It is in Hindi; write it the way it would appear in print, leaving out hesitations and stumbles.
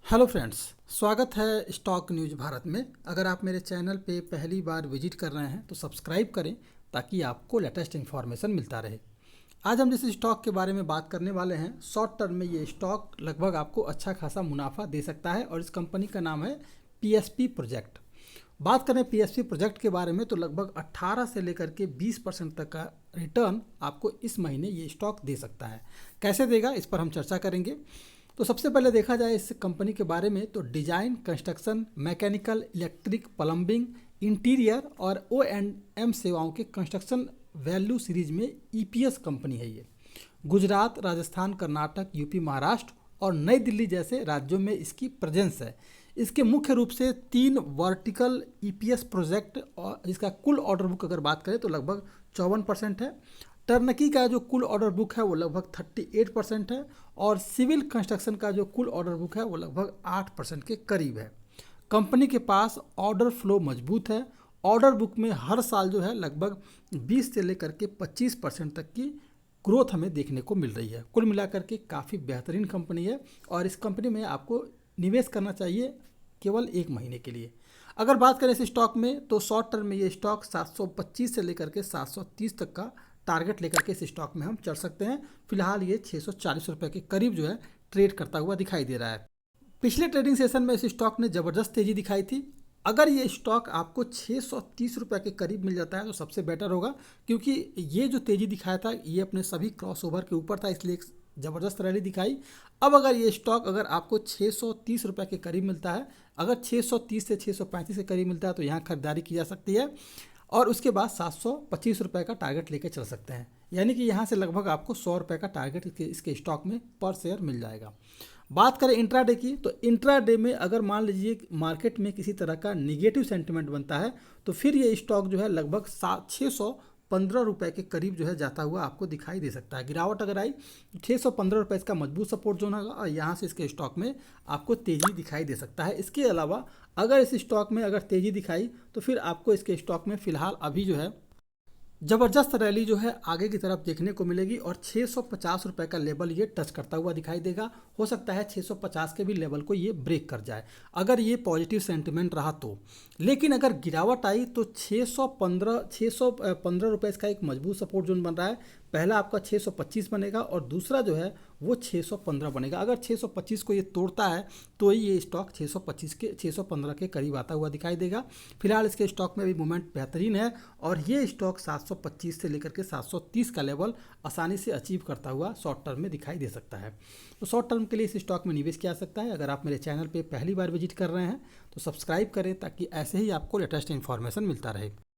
हेलो फ्रेंड्स, स्वागत है स्टॉक न्यूज़ भारत में। अगर आप मेरे चैनल पे पहली बार विजिट कर रहे हैं तो सब्सक्राइब करें ताकि आपको लेटेस्ट इन्फॉर्मेशन मिलता रहे। आज हम जिस स्टॉक के बारे में बात करने वाले हैं, शॉर्ट टर्म में ये स्टॉक लगभग आपको अच्छा खासा मुनाफा दे सकता है और इस कंपनी का नाम है पीएसपी प्रोजेक्ट। बात करें पीएसपी प्रोजेक्ट के बारे में तो लगभग 18 से लेकर के 20% तक का रिटर्न आपको इस महीने ये स्टॉक दे सकता है। कैसे देगा, इस पर हम चर्चा करेंगे। तो सबसे पहले देखा जाए इस कंपनी के बारे में तो design, construction, mechanical, electric, plumbing, interior और O&M सेवाओं के कंस्ट्रक्शन वैल्यू सीरीज में ईपीएस कंपनी है ये। गुजरात, राजस्थान, कर्नाटक, यूपी, महाराष्ट्र और नई दिल्ली जैसे राज्यों में इसकी प्रेजेंस है। इसके मुख्य रूप से 3 वर्टिकल ईपीएस प्रोजेक्ट और इसका कुल ऑर्डर बुक अगर बात करें तो लगभग 54% है। टर्नकी का जो कुल ऑर्डर बुक है वो लगभग 38% है और सिविल कंस्ट्रक्शन का जो कुल ऑर्डर बुक है वो लगभग 8% के करीब है। कंपनी के पास ऑर्डर फ्लो मजबूत है। ऑर्डर बुक में हर साल जो है लगभग 20 से लेकर के 25% तक की ग्रोथ हमें देखने को मिल रही है। कुल मिलाकर के काफ़ी बेहतरीन कंपनी है और इस कंपनी में आपको निवेश करना चाहिए केवल 1 महीने के लिए। अगर बात करें इस स्टॉक में तो शॉर्ट टर्म में ये स्टॉक 725 से लेकर के 730 तक का टारगेट लेकर के इस स्टॉक में हम चल सकते हैं। फिलहाल ये 640 रुपये के करीब जो है ट्रेड करता हुआ दिखाई दे रहा है। पिछले ट्रेडिंग सेशन में इस स्टॉक ने ज़बरदस्त तेज़ी दिखाई थी। अगर ये स्टॉक आपको 630 रुपये के करीब मिल जाता है तो सबसे बेटर होगा, क्योंकि ये जो तेज़ी दिखाया था ये अपने सभी क्रॉसओवर के ऊपर था, इसलिए एक ज़बरदस्त रैली दिखाई। अब अगर ये स्टॉक अगर आपको 630 रुपये के करीब मिलता है, अगर 630 से 635 के करीब मिलता है तो यहाँ खरीदारी की जा सकती है और उसके बाद 725 रुपये का टारगेट लेकर चल सकते हैं। यानी कि यहाँ से लगभग आपको 100 रुपये का टारगेट इसके स्टॉक में पर शेयर मिल जाएगा। बात करें इंट्राडे की तो इंट्राडे में अगर मान लीजिए मार्केट में किसी तरह का निगेटिव सेंटिमेंट बनता है तो फिर ये स्टॉक जो है लगभग 615 रुपये के करीब जो है जाता हुआ आपको दिखाई दे सकता है। गिरावट अगर आई 615 रुपये इसका मजबूत सपोर्ट जोन होगा और यहाँ से इसके स्टॉक में आपको तेज़ी दिखाई दे सकता है। इसके अलावा अगर इस स्टॉक में अगर तेज़ी दिखाई तो फिर आपको इसके स्टॉक में फ़िलहाल अभी जो है ज़बरदस्त रैली जो है आगे की तरफ देखने को मिलेगी और 650 रुपये का लेवल ये टच करता हुआ दिखाई देगा। हो सकता है 650 के भी लेवल को ये ब्रेक कर जाए अगर ये पॉजिटिव सेंटिमेंट रहा तो। लेकिन अगर गिरावट आई तो 615 रुपये इसका एक मजबूत सपोर्ट जोन बन रहा है। पहला आपका 625 बनेगा और दूसरा जो है वो 615 बनेगा। अगर 625 को ये तोड़ता है तो ये स्टॉक 615 के करीब आता हुआ दिखाई देगा। फिलहाल इसके स्टॉक में भी मूवमेंट बेहतरीन है और ये स्टॉक 725 से लेकर के 730 का लेवल आसानी से अचीव करता हुआ शॉर्ट टर्म में दिखाई दे सकता है। तो शॉर्ट टर्म के लिए इस स्टॉक में निवेश किया जा सकता है। अगर आप मेरे चैनल पर पहली बार विजिट कर रहे हैं तो सब्सक्राइब करें ताकि ऐसे ही आपको लेटेस्ट इन्फॉर्मेशन मिलता रहे।